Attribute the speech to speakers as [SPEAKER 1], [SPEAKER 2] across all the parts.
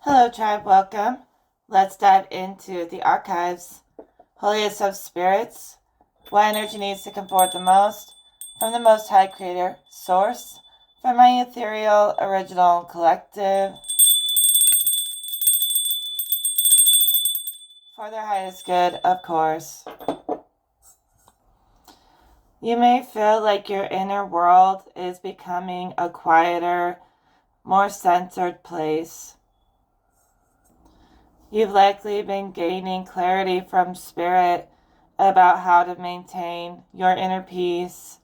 [SPEAKER 1] Hello, tribe. Welcome. Let's dive into the archives. Holiest of spirits. What energy needs to come forth the most? From the Most High Creator Source. From my Ethereal Original Collective. For their highest good, of course. You may feel like your inner world is becoming a quieter, more centered place. You've likely been gaining clarity from Spirit about how to maintain your inner peace.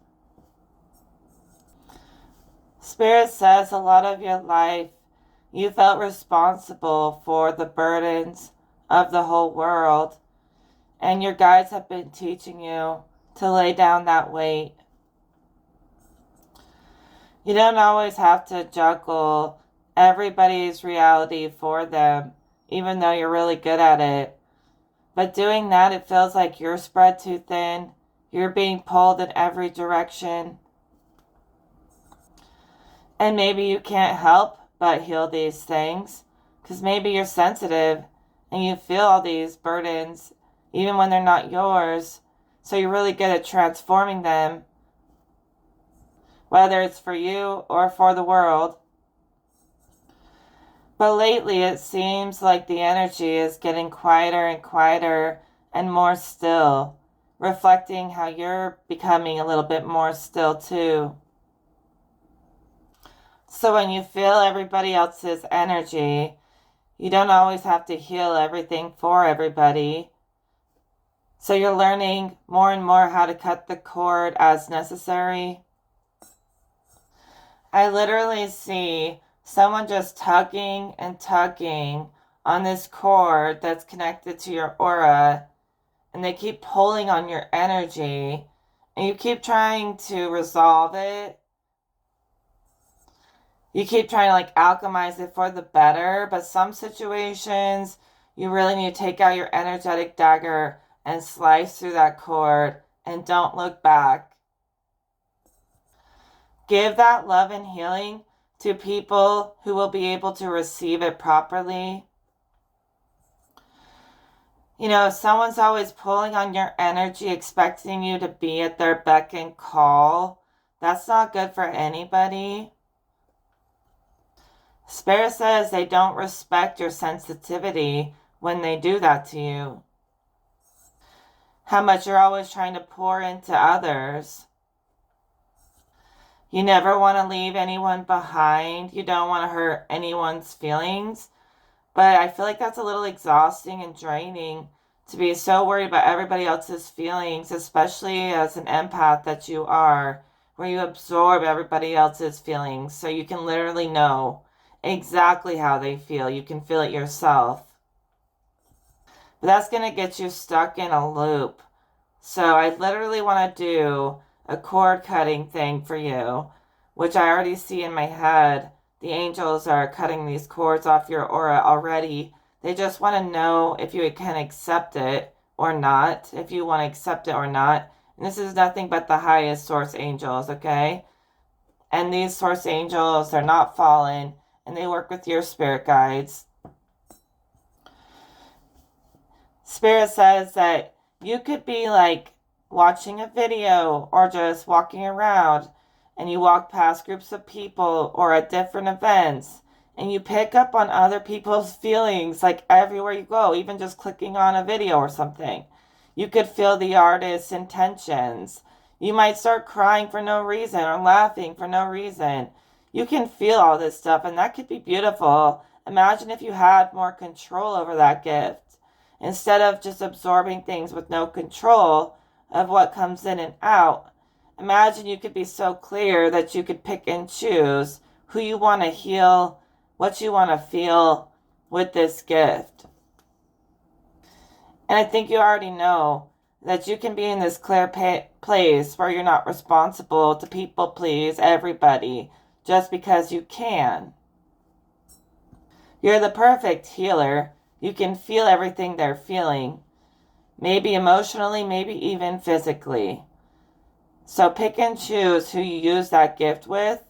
[SPEAKER 1] Spirit says a lot of your life you felt responsible for the burdens of the whole world, and your guides have been teaching you to lay down that weight. You don't always have to juggle everybody's reality for them, even though you're really good at it. But doing that, it feels like you're spread too thin. You're being pulled in every direction. And maybe you can't help but heal these things, because maybe you're sensitive and you feel all these burdens, even when they're not yours. So you're really good at transforming them, whether it's for you or for the world. But lately it seems like the energy is getting quieter and quieter and more still, reflecting how you're becoming a little bit more still too. So when you feel everybody else's energy, you don't always have to heal everything for everybody. So you're learning more and more how to cut the cord as necessary. I literally see someone just tugging and tugging on this cord that's connected to your aura, and they keep pulling on your energy, and you keep trying to resolve it. You keep trying to alchemize it for the better, but some situations you really need to take out your energetic dagger and slice through that cord and don't look back. Give that love and healing to people who will be able to receive it properly. If someone's always pulling on your energy, expecting you to be at their beck and call, that's not good for anybody. Spirit says they don't respect your sensitivity when they do that to you. How much you're always trying to pour into others. You never want to leave anyone behind. You don't want to hurt anyone's feelings. But I feel like that's a little exhausting and draining to be so worried about everybody else's feelings, especially as an empath that you are, where you absorb everybody else's feelings so you can literally know exactly how they feel. You can feel it yourself. But that's going to get you stuck in a loop. So I literally want to do a cord cutting thing for you, which I already see in my head. The angels are cutting these cords off your aura already. They just want to know if you can accept it or not, if you want to accept it or not. And this is nothing but the highest source angels, okay? And these source angels are not fallen, and they work with your spirit guides. Spirit says that you could be watching a video or just walking around, and you walk past groups of people or at different events, and you pick up on other people's feelings everywhere you go, even just clicking on a video or something. You could feel the artist's intentions. You might start crying for no reason or laughing for no reason. You can feel all this stuff, and that could be beautiful. Imagine if you had more control over that gift. Instead of just absorbing things with no control of what comes in and out, imagine you could be so clear that you could pick and choose who you want to heal, what you want to feel with this gift. And I think you already know that you can be in this clear place where you're not responsible to people please everybody just because you can. You're the perfect healer. You can feel everything they're feeling. Maybe emotionally, maybe even physically. So pick and choose who you use that gift with.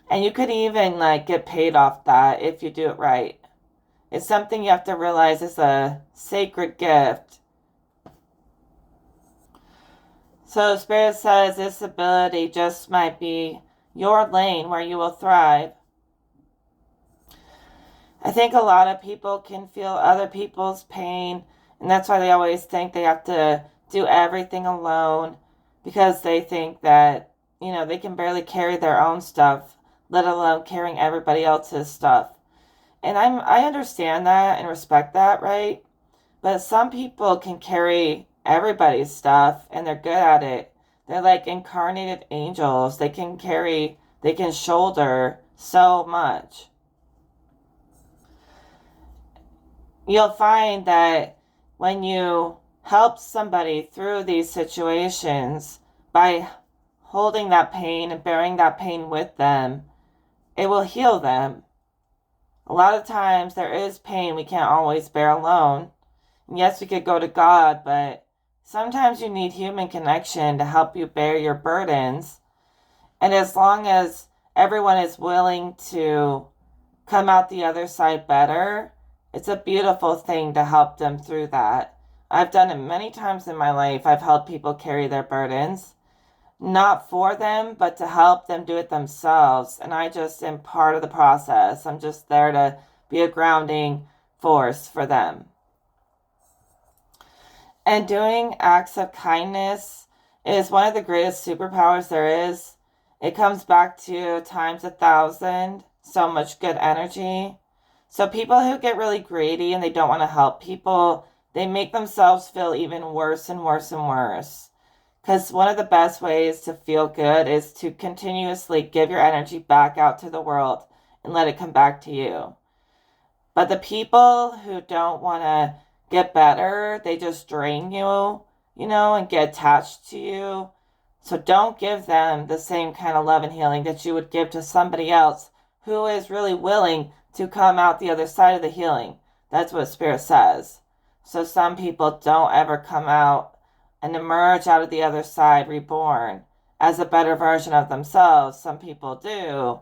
[SPEAKER 1] And you could even get paid off that if you do it right. It's something you have to realize is a sacred gift. So Spirit says this ability just might be your lane where you will thrive. I think a lot of people can feel other people's pain, and that's why they always think they have to do everything alone because they think that, they can barely carry their own stuff, let alone carrying everybody else's stuff. And I understand that and respect that, right? But some people can carry everybody's stuff and they're good at it. They're like incarnated angels. They can shoulder so much. You'll find that when you help somebody through these situations by holding that pain and bearing that pain with them, it will heal them. A lot of times there is pain we can't always bear alone. And yes, we could go to God, but sometimes you need human connection to help you bear your burdens. And as long as everyone is willing to come out the other side better, it's a beautiful thing to help them through that. I've done it many times in my life. I've helped people carry their burdens, not for them, but to help them do it themselves. And I just am part of the process. I'm just there to be a grounding force for them. And doing acts of kindness is one of the greatest superpowers there is. It comes back to times 1,000, so much good energy. So people who get really greedy and they don't want to help people, they make themselves feel even worse and worse and worse. Because one of the best ways to feel good is to continuously give your energy back out to the world and let it come back to you. But the people who don't want to get better, they just drain you, and get attached to you. So don't give them the same kind of love and healing that you would give to somebody else who is really willing to come out the other side of the healing. That's what Spirit says. So some people don't ever come out and emerge out of the other side reborn as a better version of themselves. Some people do.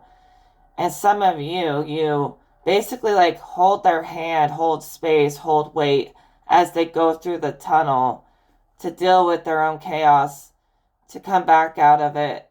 [SPEAKER 1] And some of you basically like hold their hand, hold space, hold weight as they go through the tunnel to deal with their own chaos, to come back out of it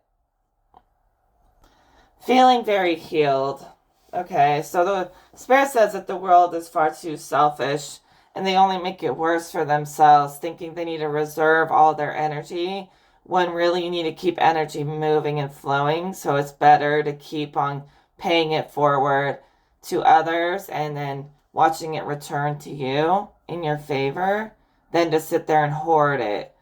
[SPEAKER 1] feeling very healed. Okay, so the Spirit says that the world is far too selfish and they only make it worse for themselves, thinking they need to reserve all their energy when really you need to keep energy moving and flowing. So it's better to keep on paying it forward to others and then watching it return to you in your favor than to sit there and hoard it.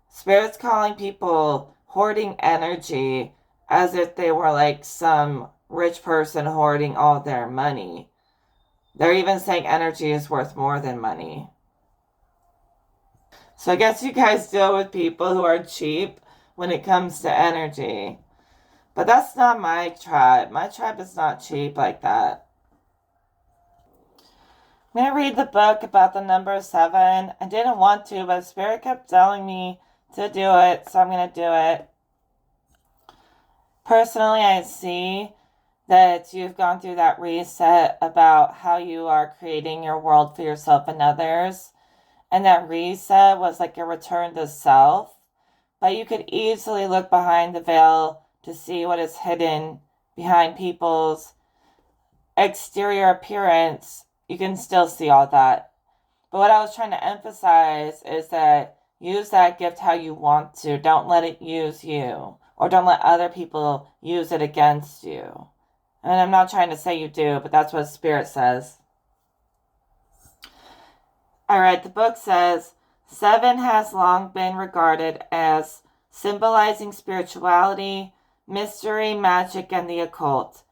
[SPEAKER 1] Spirit's calling people hoarding energy as if they were like some rich person hoarding all their money. They're even saying energy is worth more than money. So I guess you guys deal with people who are cheap when it comes to energy. But that's not my tribe. My tribe is not cheap like that. I'm going to read the book about the number 7. I didn't want to, but Spirit kept telling me to do it, so I'm going to do it. Personally, I see that you've gone through that reset about how you are creating your world for yourself and others. And that reset was like a return to self. But you could easily look behind the veil to see what is hidden behind people's exterior appearance. You can still see all that. But what I was trying to emphasize is that use that gift how you want to. Don't let it use you. Or don't let other people use it against you. And I'm not trying to say you do, but that's what Spirit says. Alright, the book says, 7 has long been regarded as symbolizing spirituality, mystery, magic, and the occult.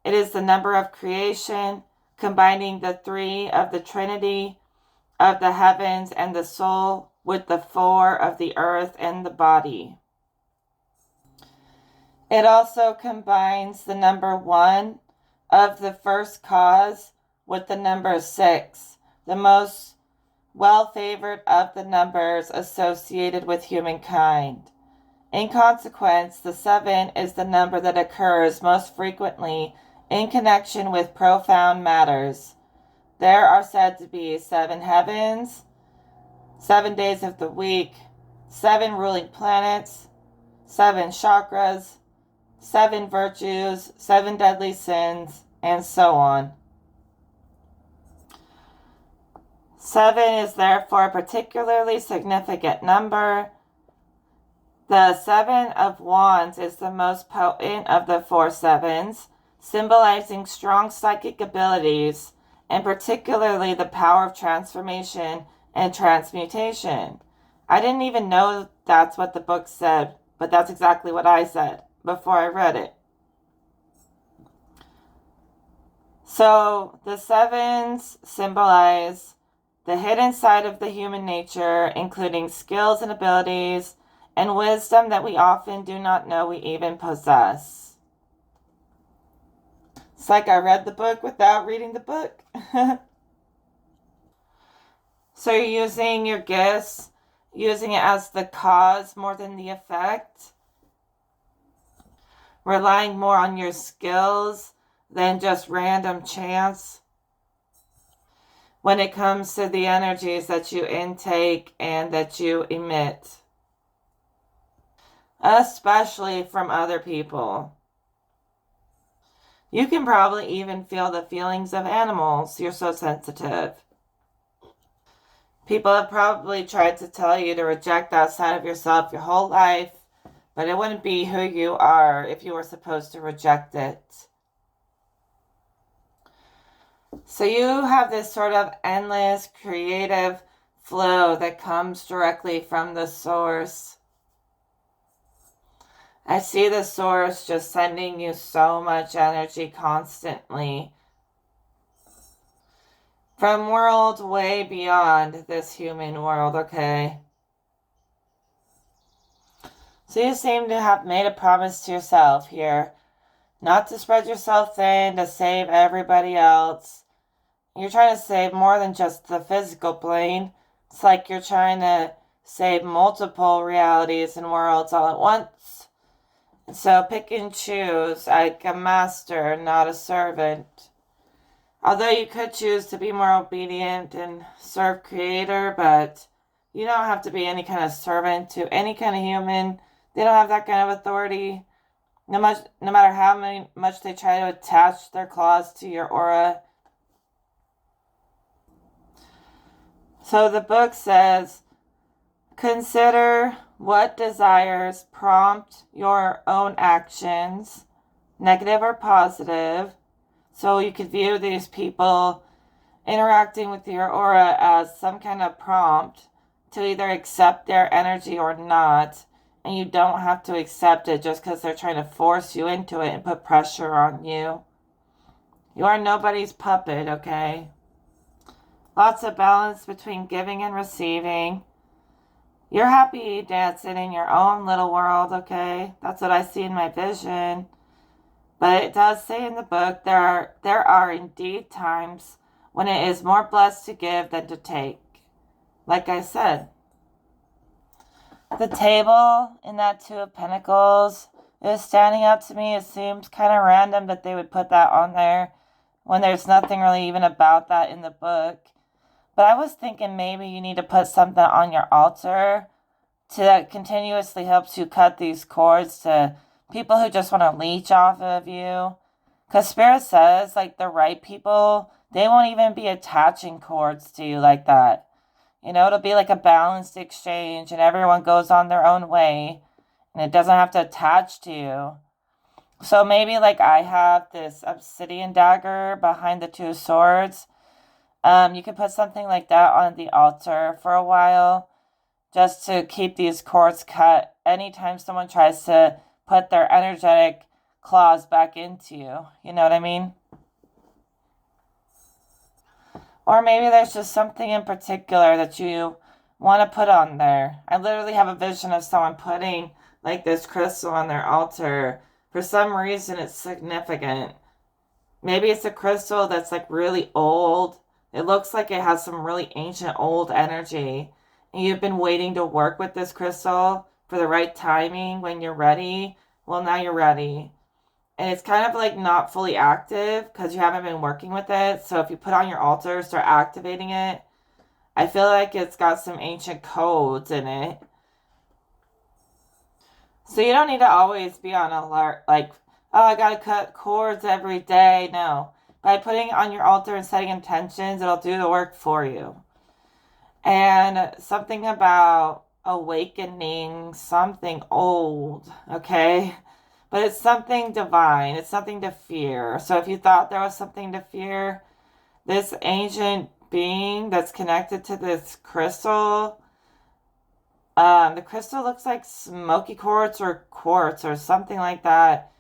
[SPEAKER 1] It is the number of creation, combining the 3 of the Trinity of the heavens and the soul with the 4 of the earth and the body. It also combines the number 1 of the first cause with the number 6, the most well-favored of the numbers associated with humankind. In consequence, the 7 is the number that occurs most frequently in connection with profound matters. There are said to be 7 heavens, 7 days of the week, 7 ruling planets, 7 chakras, 7 virtues, 7 deadly sins, and so on. 7 is therefore a particularly significant number. The 7 of Wands is the most potent of the 4 sevens, symbolizing strong psychic abilities, and particularly the power of transformation and transmutation. I didn't even know that's what the book said, but that's exactly what I said before I read it. So the 7s symbolize the hidden side of the human nature, including skills and abilities and wisdom that we often do not know we even possess. It's like I read the book without reading the book. So you're using your gifts, using it as the cause more than the effect, relying more on your skills than just random chance when it comes to the energies that you intake and that you emit, especially from other people. You can probably even feel the feelings of animals. You're so sensitive. People have probably tried to tell you to reject that side of yourself your whole life, but it wouldn't be who you are if you were supposed to reject it. So you have this sort of endless creative flow that comes directly from the source. I see the source just sending you so much energy constantly from worlds way beyond this human world, okay? So you seem to have made a promise to yourself here, not to spread yourself thin, to save everybody else. You're trying to save more than just the physical plane. It's like you're trying to save multiple realities and worlds all at once. So pick and choose, like a master, not a servant. Although you could choose to be more obedient and serve Creator, but you don't have to be any kind of servant to any kind of human. They don't have that kind of authority. No matter how much they try to attach their claws to your aura. So the book says, consider what desires prompt your own actions, negative or positive. So you could view these people interacting with your aura as some kind of prompt to either accept their energy or not. And you don't have to accept it just because they're trying to force you into it and put pressure on you. You are nobody's puppet, okay? Lots of balance between giving and receiving. You're happy dancing in your own little world, okay? That's what I see in my vision. But it does say in the book there are indeed times when it is more blessed to give than to take. Like I said. The table in that Two of Pentacles is standing out to me. It seems kind of random that they would put that on there when there's nothing really even about that in the book. But I was thinking maybe you need to put something on your altar that continuously helps you cut these cords to people who just want to leech off of you. Because Spirit says, like, the right people, they won't even be attaching cords to you like that. You know, it'll be like a balanced exchange and everyone goes on their own way and it doesn't have to attach to you. So maybe like I have this obsidian dagger behind the Two of Swords. You could put something like that on the altar for a while just to keep these cords cut anytime someone tries to put their energetic claws back into you. You know what I mean? Or maybe there's just something in particular that you want to put on there. I literally have a vision of someone putting like this crystal on their altar. For some reason, it's significant. Maybe it's a crystal that's like really old. It looks like it has some really ancient old energy. And you've been waiting to work with this crystal for the right timing when you're ready. Well, now you're ready. And it's kind of like not fully active because you haven't been working with it. So if you put on your altar, start activating it, I feel like it's got some ancient codes in it. So you don't need to always be on alert, like, oh, I gotta cut cords every day. No. By putting it on your altar and setting intentions, it'll do the work for you. And something about awakening something old, okay? But it's something divine. It's something to fear. So if you thought there was something to fear, this ancient being that's connected to this crystal, the crystal looks like smoky quartz or something like that.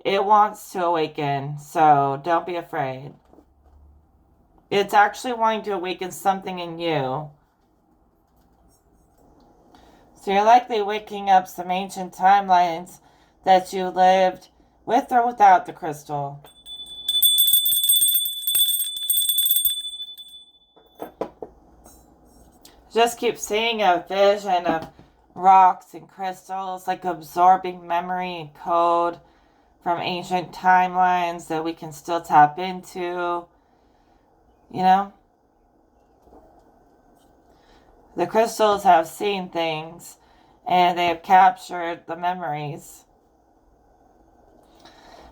[SPEAKER 1] It wants to awaken, so don't be afraid. It's actually wanting to awaken something in you. So you're likely waking up some ancient timelines that you lived with or without the crystal. Just keep seeing a vision of rocks and crystals, like absorbing memory and code from ancient timelines that we can still tap into. You know? The crystals have seen things and they have captured the memories.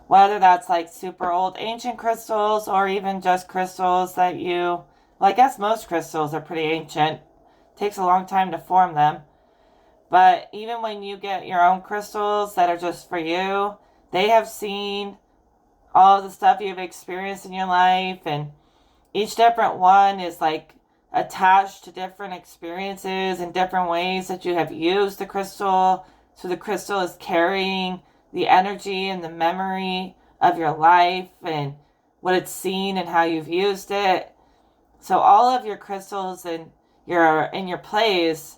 [SPEAKER 1] Whether that's like super old ancient crystals or even just crystals that well, I guess most crystals are pretty ancient. Takes a long time to form them. But even when you get your own crystals that are just for you, they have seen all of the stuff you've experienced in your life, and each different one is like attached to different experiences and different ways that you have used the crystal. So the crystal is carrying the energy and the memory of your life and what it's seen and how you've used it. So all of your crystals and in your plays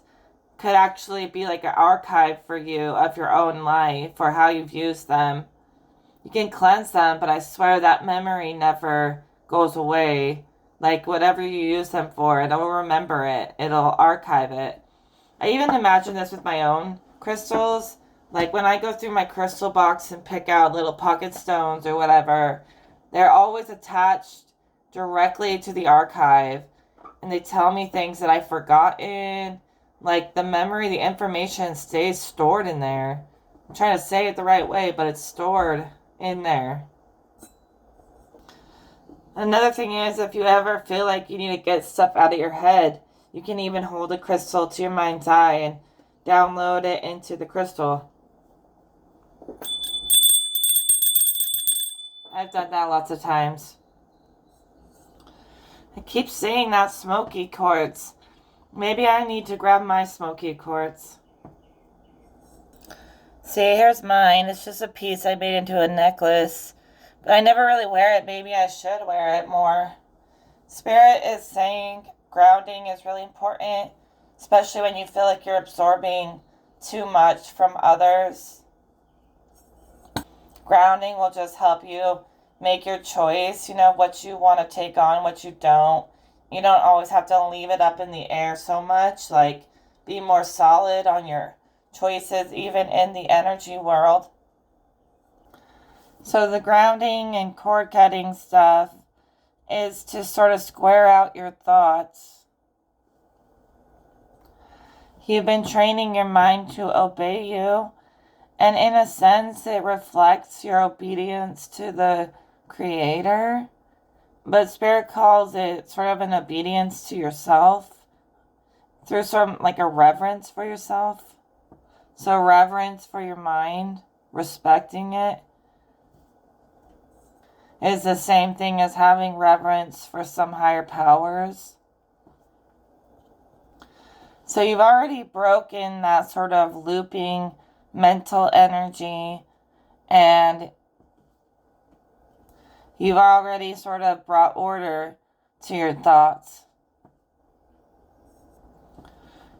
[SPEAKER 1] could actually be like an archive for you of your own life or how you've used them. You can cleanse them, but I swear that memory never goes away. Like whatever you use them for, it'll remember it. It'll archive it. I even imagine this with my own crystals. Like when I go through my crystal box and pick out little pocket stones or whatever, they're always attached directly to the archive. And they tell me things that I've forgotten. Like the memory, the information stays stored in there. I'm trying to say it the right way, but it's stored in there. Another thing is, if you ever feel like you need to get stuff out of your head, you can even hold a crystal to your mind's eye and download it into the crystal. I've done that lots of times. I keep seeing that smoky quartz. Maybe I need to grab my smoky quartz. See, here's mine. It's just a piece I made into a necklace. But I never really wear it. Maybe I should wear it more. Spirit is saying grounding is really important, especially when you feel like you're absorbing too much from others. Grounding will just help you make your choice, what you want to take on, what you don't. You don't always have to leave it up in the air so much. Like, be more solid on your choices, even in the energy world. So the grounding and cord cutting stuff is to sort of square out your thoughts. You've been training your mind to obey you, and in a sense, it reflects your obedience to the Creator. But Spirit calls it sort of an obedience to yourself through sort of like a reverence for yourself. So reverence for your mind, respecting it, is the same thing as having reverence for some higher powers. So you've already broken that sort of looping mental energy, and you've already sort of brought order to your thoughts.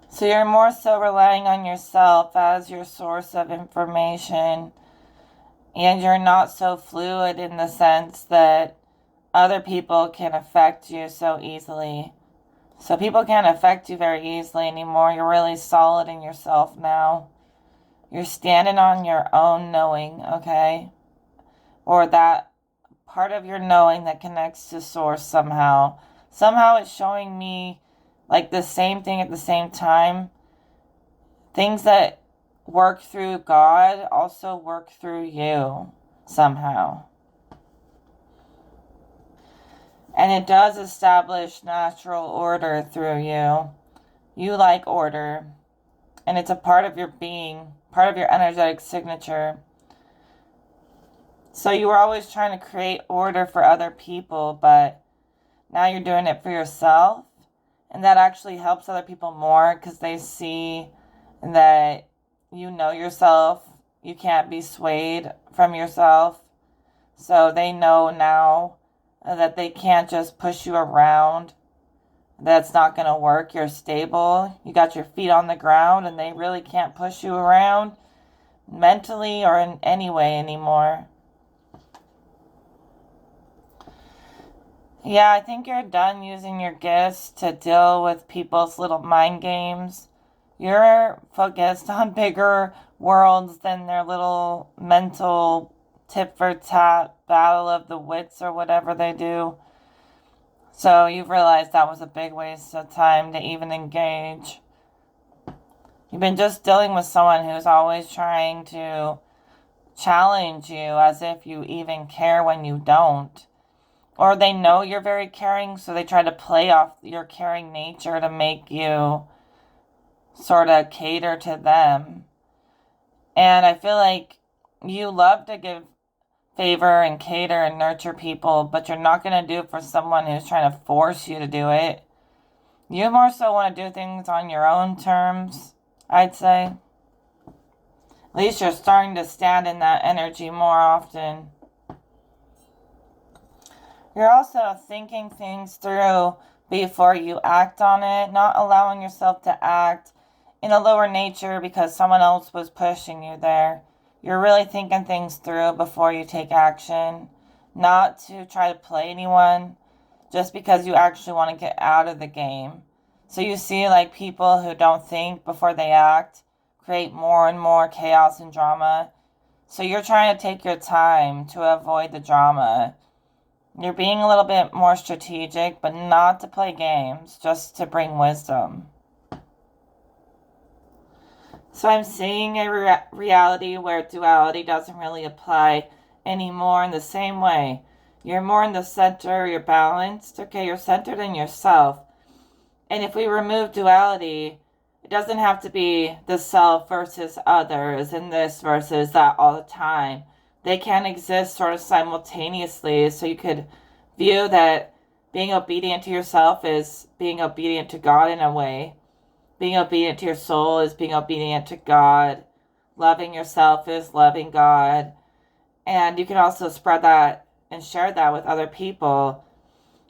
[SPEAKER 1] So you're more so relying on yourself as your source of information, and you're not so fluid in the sense that other people can affect you so easily. So people can't affect you very easily anymore. You're really solid in yourself now. You're standing on your own knowing, okay? or that part of your knowing that connects to source somehow. Somehow it's showing me like the same thing at the same time. Things that work through God also work through you somehow. And it does establish natural order through you. You like order. And it's a part of your being, part of your energetic signature. So you were always trying to create order for other people, but now you're doing it for yourself. And that actually helps other people more because they see that you know yourself. You can't be swayed from yourself. So they know now that they can't just push you around. That's not going to work. You're stable. You got your feet on the ground and they really can't push you around mentally or in any way anymore. Yeah, I think you're done using your gifts to deal with people's little mind games. You're focused on bigger worlds than their little mental tit for tat battle of the wits or whatever they do. So you've realized that was a big waste of time to even engage. You've been just dealing with someone who's always trying to challenge you as if you even care when you don't. Or they know you're very caring, so they try to play off your caring nature to make you sort of cater to them. And I feel like you love to give favor and cater and nurture people, but you're not going to do it for someone who's trying to force you to do it. You more so want to do things on your own terms, I'd say. At least you're starting to stand in that energy more often. You're also thinking things through before you act on it, not allowing yourself to act in a lower nature because someone else was pushing you there. You're really thinking things through before you take action, not to try to play anyone, just because you actually want to get out of the game. So you see like people who don't think before they act create more and more chaos and drama. So you're trying to take your time to avoid the drama. You're being a little bit more strategic, but not to play games, just to bring wisdom. So I'm seeing a reality where duality doesn't really apply anymore in the same way. You're more in the center, you're balanced, okay, you're centered in yourself. And if we remove duality, it doesn't have to be the self versus others and this versus that all the time. They can exist sort of simultaneously, so you could view that being obedient to yourself is being obedient to God in a way. Being obedient to your soul is being obedient to God. Loving yourself is loving God. And you can also spread that and share that with other people.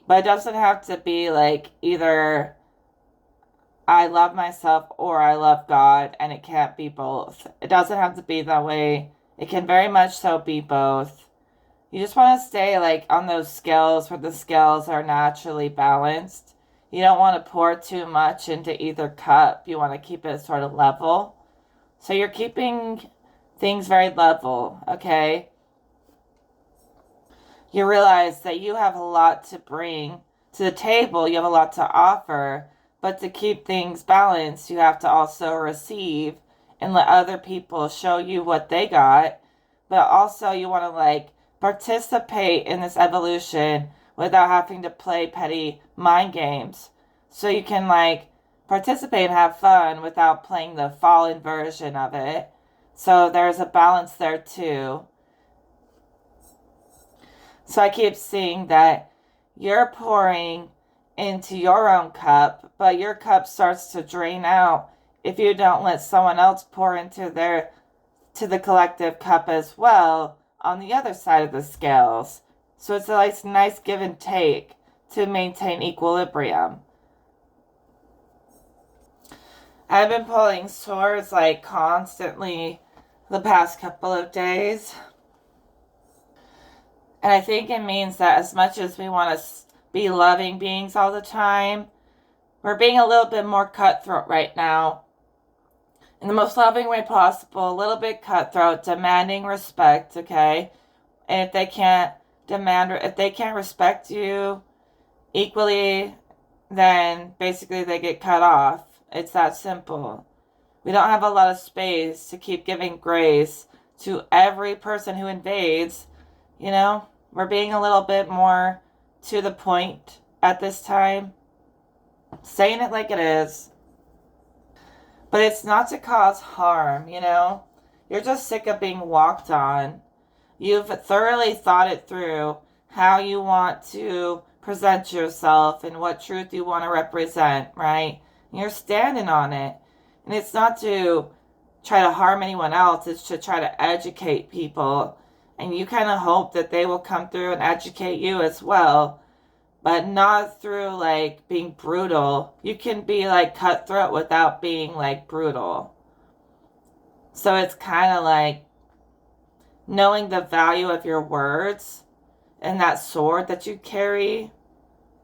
[SPEAKER 1] But it doesn't have to be like either I love myself or I love God, and it can't be both. It doesn't have to be that way. It can very much so be both. You just want to stay like on those scales where the scales are naturally balanced. You don't want to pour too much into either cup. You want to keep it sort of level. So you're keeping things very level, okay? You realize that you have a lot to bring to the table. You have a lot to offer. But to keep things balanced, you have to also receive and let other people show you what they got. But also you want to like participate in this evolution without having to play petty mind games. So you can like participate and have fun without playing the fallen version of it. So there's a balance there too. So I keep seeing that you're pouring into your own cup, but your cup starts to drain out if you don't let someone else pour into the collective cup as well on the other side of the scales. So it's a nice give and take to maintain equilibrium. I've been pulling swords like constantly the past couple of days. And I think it means that as much as we want to be loving beings all the time, we're being a little bit more cutthroat right now. In the most loving way possible, a little bit cutthroat, demanding respect, okay? And if they can't if they can't respect you equally, then basically they get cut off. It's that simple. We don't have a lot of space to keep giving grace to every person who invades. You know, we're being a little bit more to the point at this time, saying it like it is. But it's not to cause harm, you know? You're just sick of being walked on. You've thoroughly thought it through how you want to present yourself and what truth you want to represent, right? And you're standing on it. And it's not to try to harm anyone else, it's to try to educate people. And you kind of hope that they will come through and educate you as well, but not through like being brutal. You can be like cutthroat without being like brutal. So it's kind of like knowing the value of your words and that sword that you carry.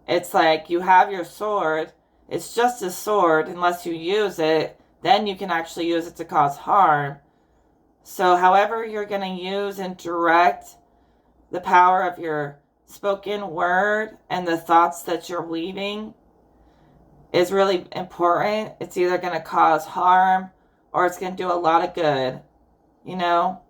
[SPEAKER 1] It's like you have your sword, it's just a sword unless you use it, then you can actually use it to cause harm. So however you're going to use and direct the power of your spoken word and the thoughts that you're weaving is really important. It's either going to cause harm or it's going to do a lot of good, you know?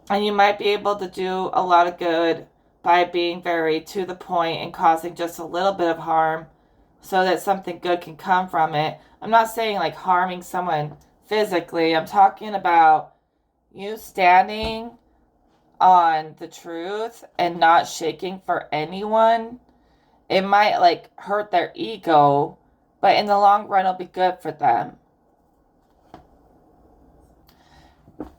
[SPEAKER 1] And you might be able to do a lot of good by being very to the point and causing just a little bit of harm so that something good can come from it. I'm not saying like harming someone physically. I'm talking about you standing on the truth and not shaking for anyone. It might like hurt their ego, but in the long run, it'll be good for them.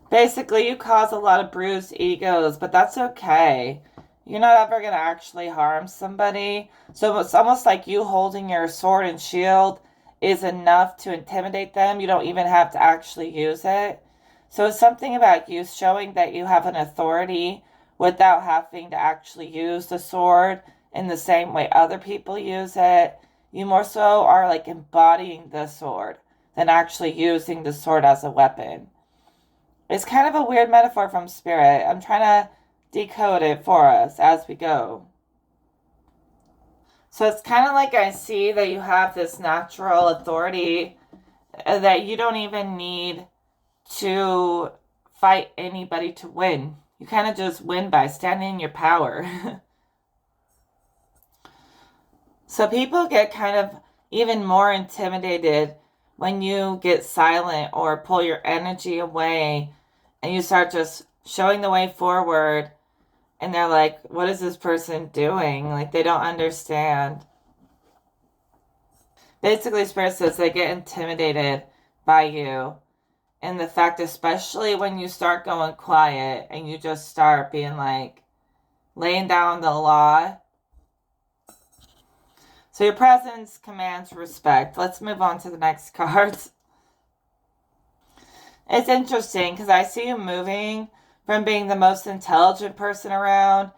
[SPEAKER 1] Basically, you cause a lot of bruised egos, but that's okay. You're not ever going to actually harm somebody. So it's almost like you holding your sword and shield is enough to intimidate them. You don't even have to actually use it. So it's something about you showing that you have an authority without having to actually use the sword in the same way other people use it. You more so are like embodying the sword than actually using the sword as a weapon. It's kind of a weird metaphor from Spirit. I'm trying to decode it for us as we go. So it's kind of like I see that you have this natural authority that you don't even need to fight anybody to win. You kind of just win by standing in your power. So people get kind of even more intimidated when you get silent or pull your energy away and you start just showing the way forward, and they're like, what is this person doing? Like, they don't understand. Basically, Spirit says they get intimidated by you. And the fact, especially when you start going quiet and you just start being like, laying down the law. So your presence commands respect. Let's move on to the next cards. It's interesting because I see you moving from being the most intelligent person around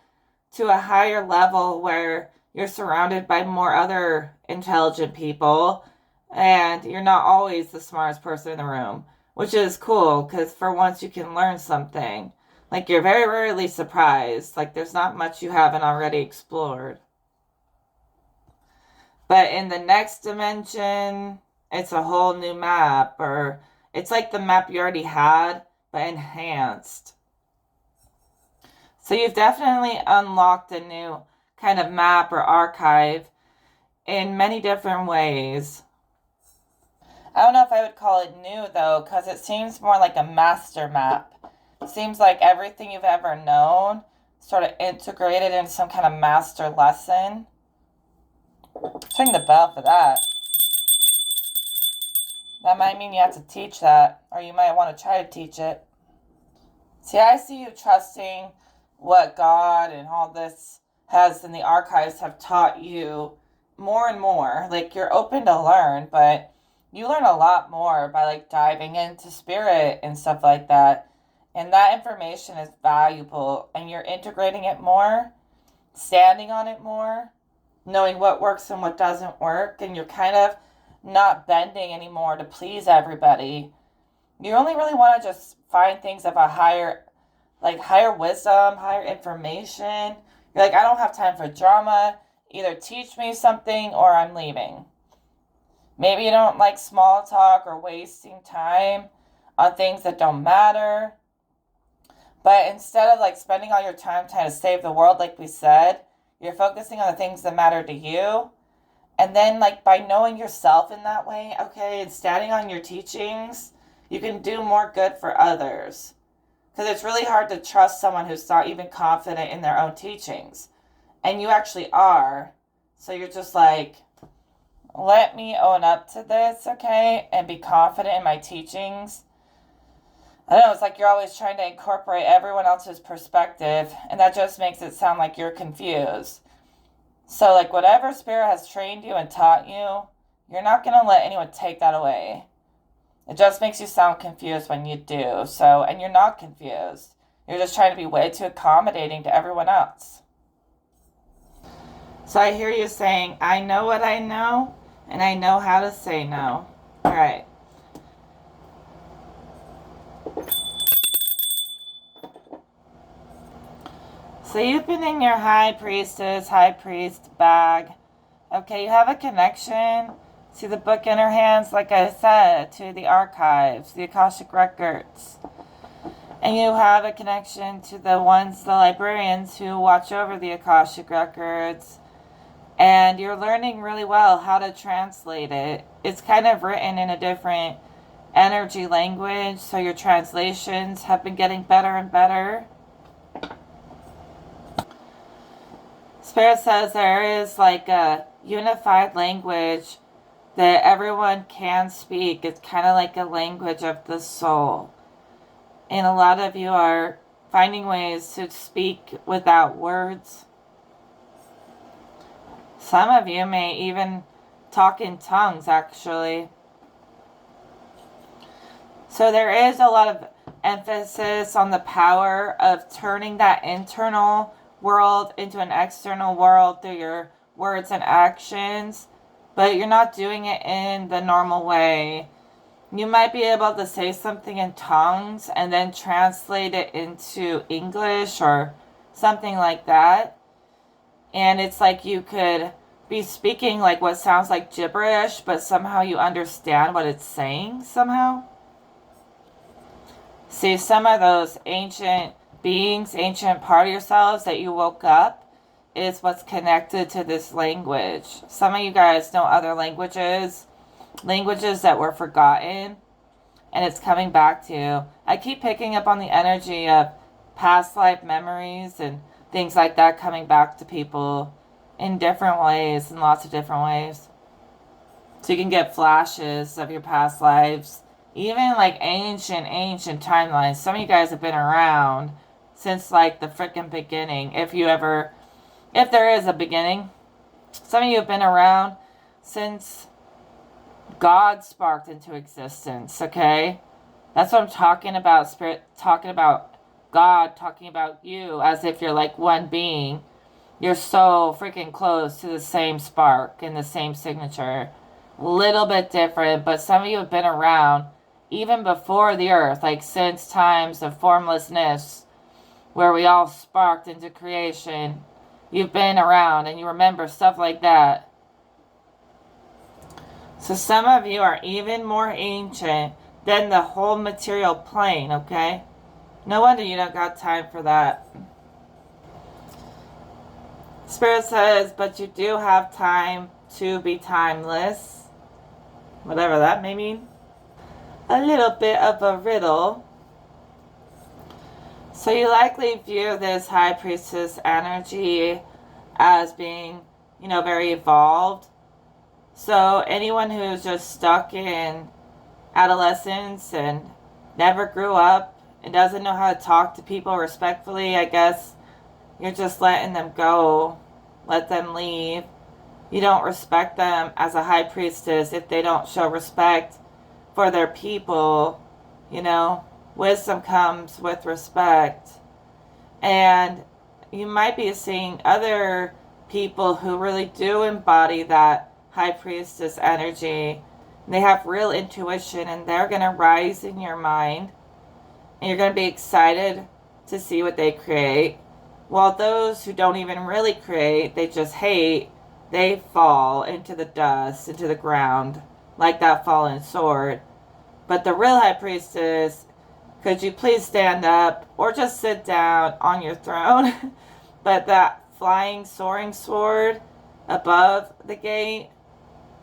[SPEAKER 1] to a higher level where you're surrounded by more other intelligent people and you're not always the smartest person in the room, which is cool because for once you can learn something. Like you're very rarely surprised. Like there's not much you haven't already explored. But in the next dimension, it's a whole new map, or it's like the map you already had, but enhanced. So you've definitely unlocked a new kind of map or archive in many different ways. I don't know if I would call it new, though, because it seems more like a master map. It seems like everything you've ever known sort of integrated into some kind of master lesson. Ring the bell for that. That might mean you have to teach that, or you might want to try to teach it. See, I see you trusting what God and all this has in the archives have taught you more and more. Like, you're open to learn, but you learn a lot more by, like, diving into spirit and stuff like that. And that information is valuable, and you're integrating it more, standing on it more, knowing what works and what doesn't work, and you're kind of not bending anymore to please everybody. You only really want to just find things of a higher like higher wisdom, higher information. You're like, I don't have time for drama. Either teach me something or I'm leaving. Maybe you don't like small talk or wasting time on things that don't matter. But instead of like spending all your time trying to save the world, like we said, you're focusing on the things that matter to you. And then, like, by knowing yourself in that way, okay, and standing on your teachings, you can do more good for others. Because it's really hard to trust someone who's not even confident in their own teachings. And you actually are. So you're just like, let me own up to this, okay, and be confident in my teachings. I don't know, it's like you're always trying to incorporate everyone else's perspective, and that just makes it sound like you're confused. So, like, whatever spirit has trained you and taught you, you're not going to let anyone take that away. It just makes you sound confused when you do. So, and you're not confused. You're just trying to be way too accommodating to everyone else. So I hear you saying, I know what I know, and I know how to say no. All right. So you've been in your high priestess, high priest bag. Okay, you have a connection to the book in her hands, like I said, to the archives, the Akashic records. And you have a connection to the librarians who watch over the Akashic records. And you're learning really well how to translate it. It's kind of written in a different energy language, so your translations have been getting better and better. Spirit says there is like a unified language that everyone can speak. It's kind of like a language of the soul. And a lot of you are finding ways to speak without words. Some of you may even talk in tongues, actually. So there is a lot of emphasis on the power of turning that internal world into an external world through your words and actions, but you're not doing it in the normal way. You might be able to say something in tongues and then translate it into English or something like that. And it's like you could be speaking like what sounds like gibberish, but somehow you understand what it's saying somehow. See, some of those ancient beings, ancient part of yourselves that you woke up is what's connected to this language. Some of you guys know other languages that were forgotten, and it's coming back to you. I keep picking up on the energy of past life memories and things like that coming back to people in different ways, in lots of different ways. So you can get flashes of your past lives, even like ancient timelines. Some of you guys have been around since like the freaking beginning. If there is a beginning. Some of you have been around since God sparked into existence, okay? That's what I'm talking about, Spirit, talking about God, talking about you as if you're like one being. You're so freaking close to the same spark and the same signature. A little bit different, but some of you have been around even before the earth, like since times of formlessness, where we all sparked into creation. You've been around and you remember stuff like that. So some of you are even more ancient than the whole material plane, okay? No wonder you don't got time for that. Spirit says, but you do have time to be timeless. Whatever that may mean. A little bit of a riddle. So you likely view this high priestess energy as being, very evolved. So anyone who's just stuck in adolescence and never grew up and doesn't know how to talk to people respectfully, I guess you're just letting them go. Let them leave. You don't respect them as a high priestess if they don't show respect for their people. Wisdom comes with respect. And you might be seeing other people who really do embody that high priestess energy. They have real intuition and they're going to rise in your mind. And you're going to be excited to see what they create, while those who don't even really create, they just hate, they fall into the dust, into the ground, like that fallen sword. But the real high priestess, could you please stand up or just sit down on your throne? But that flying, soaring sword above the gate,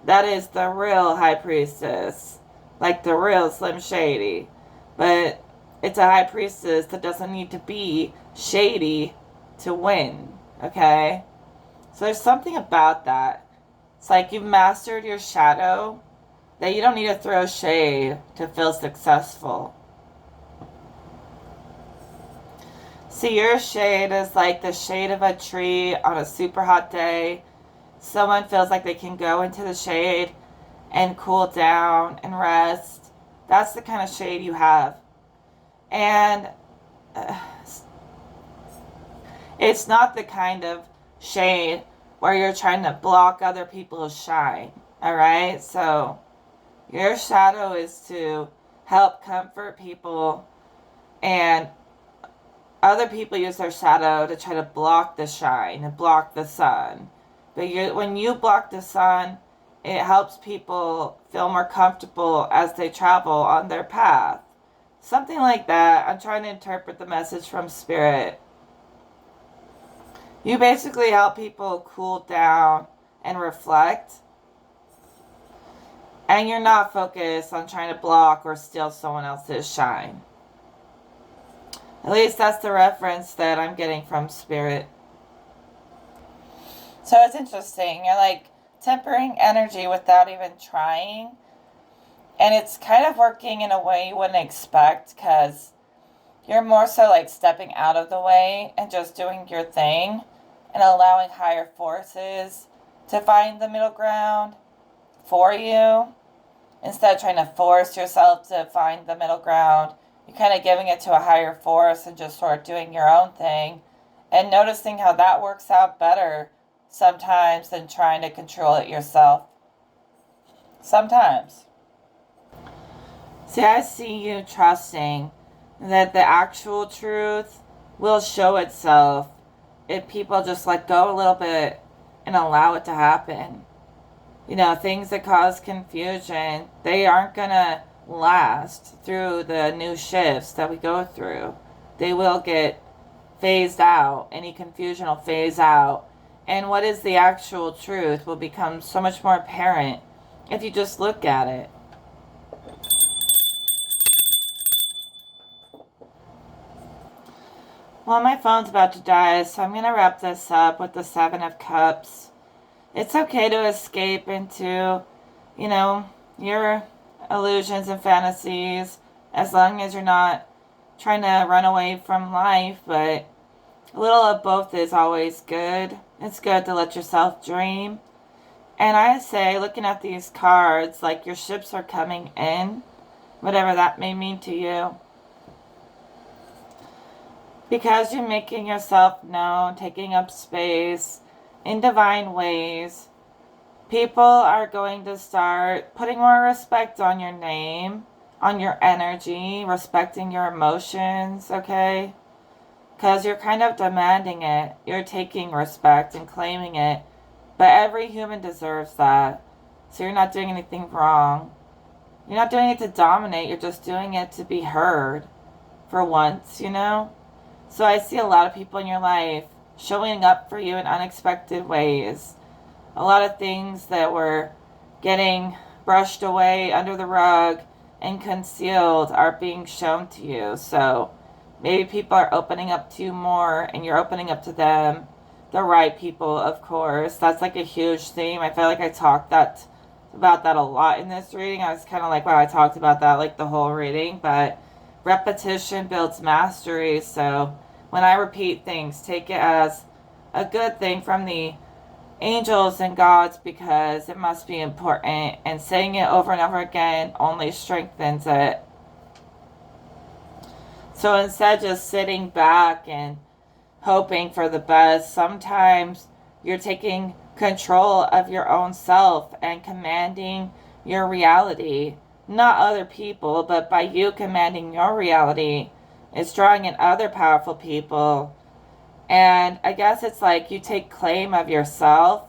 [SPEAKER 1] that is the real high priestess. Like the real Slim Shady. But it's a high priestess that doesn't need to be shady to win. Okay? So there's something about that. It's like you've mastered your shadow, that you don't need to throw shade to feel successful. See, your shade is like the shade of a tree on a super hot day. Someone feels like they can go into the shade and cool down and rest. That's the kind of shade you have. And it's not the kind of shade where you're trying to block other people's shine. Alright? So your shadow is to help comfort people, and other people use their shadow to try to block the shine and block the sun. But when you block the sun, it helps people feel more comfortable as they travel on their path. Something like that. I'm trying to interpret the message from Spirit. You basically help people cool down and reflect. And you're not focused on trying to block or steal someone else's shine. At least that's the reference that I'm getting from Spirit. So it's interesting. You're like tempering energy without even trying. And it's kind of working in a way you wouldn't expect, because you're more so like stepping out of the way and just doing your thing and allowing higher forces to find the middle ground for you, instead of trying to force yourself to find the middle ground. You're kind of giving it to a higher force and just sort of doing your own thing and noticing how that works out better sometimes than trying to control it yourself. Sometimes. See, I see you trusting that the actual truth will show itself if people just let go a little bit and allow it to happen. You know, things that cause confusion, they aren't going to last through the new shifts that we go through. They will get phased out. Any confusion will phase out. And what is the actual truth will become so much more apparent if you just look at it. Well, my phone's about to die, so I'm going to wrap this up with the Seven of Cups. It's okay to escape into, your illusions and fantasies, as long as you're not trying to run away from life, but a little of both is always good. It's good to let yourself dream. And I say, looking at these cards, like your ships are coming in, whatever that may mean to you. Because you're making yourself known, taking up space in divine ways, people are going to start putting more respect on your name, on your energy, respecting your emotions, okay? Because you're kind of demanding it. You're taking respect and claiming it. But every human deserves that. So you're not doing anything wrong. You're not doing it to dominate. You're just doing it to be heard for once, So I see a lot of people in your life showing up for you in unexpected ways. A lot of things that were getting brushed away under the rug and concealed are being shown to you. So maybe people are opening up to you more and you're opening up to them. The right people, of course. That's like a huge theme. I feel like I talked about that a lot in this reading. I was kind of like, wow, I talked about that like the whole reading. But repetition builds mastery. So when I repeat things, take it as a good thing from the angels and gods, because it must be important, and saying it over and over again only strengthens it. So instead of just sitting back and hoping for the best, sometimes you're taking control of your own self and commanding your reality. Not other people, but by you commanding your reality It's drawing in other powerful people. And I guess it's like you take claim of yourself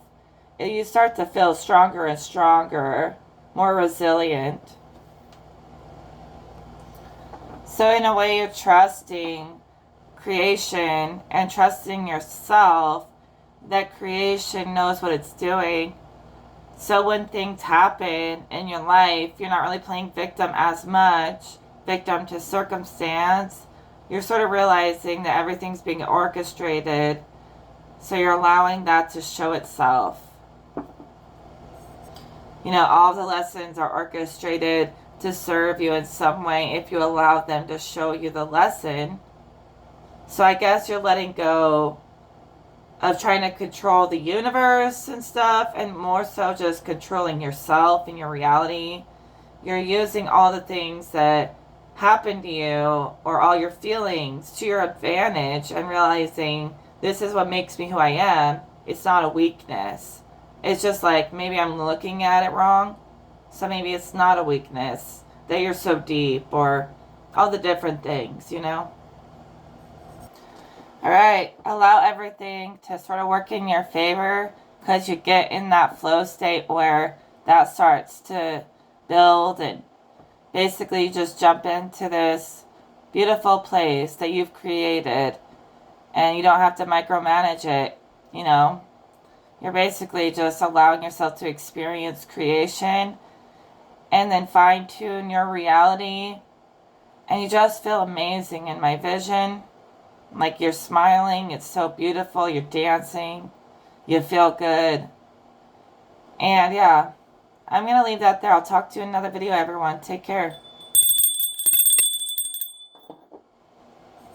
[SPEAKER 1] and you start to feel stronger and stronger, more resilient. So in a way, you're trusting creation and trusting yourself that creation knows what it's doing. So when things happen in your life, you're not really playing victim as much, victim to circumstance. You're sort of realizing that everything's being orchestrated. So you're allowing that to show itself. You know, all the lessons are orchestrated to serve you in some way if you allow them to show you the lesson. So I guess you're letting go of trying to control the universe and stuff, and more so just controlling yourself and your reality. You're using all the things that happen to you or all your feelings to your advantage and realizing this is what makes me who I am. It's not a weakness. It's just like maybe I'm looking at it wrong. So maybe it's not a weakness that you're so deep, or all the different things, you know? Alright, allow everything to sort of work in your favor, because you get in that flow state where that starts to build, and basically you just jump into this beautiful place that you've created, and you don't have to micromanage it, you know? You're basically just allowing yourself to experience creation and then fine-tune your reality, and you just feel amazing in my vision. Like you're smiling, it's so beautiful, you're dancing, you feel good. And yeah, I'm going to leave that there. I'll talk to you in another video, everyone. Take care.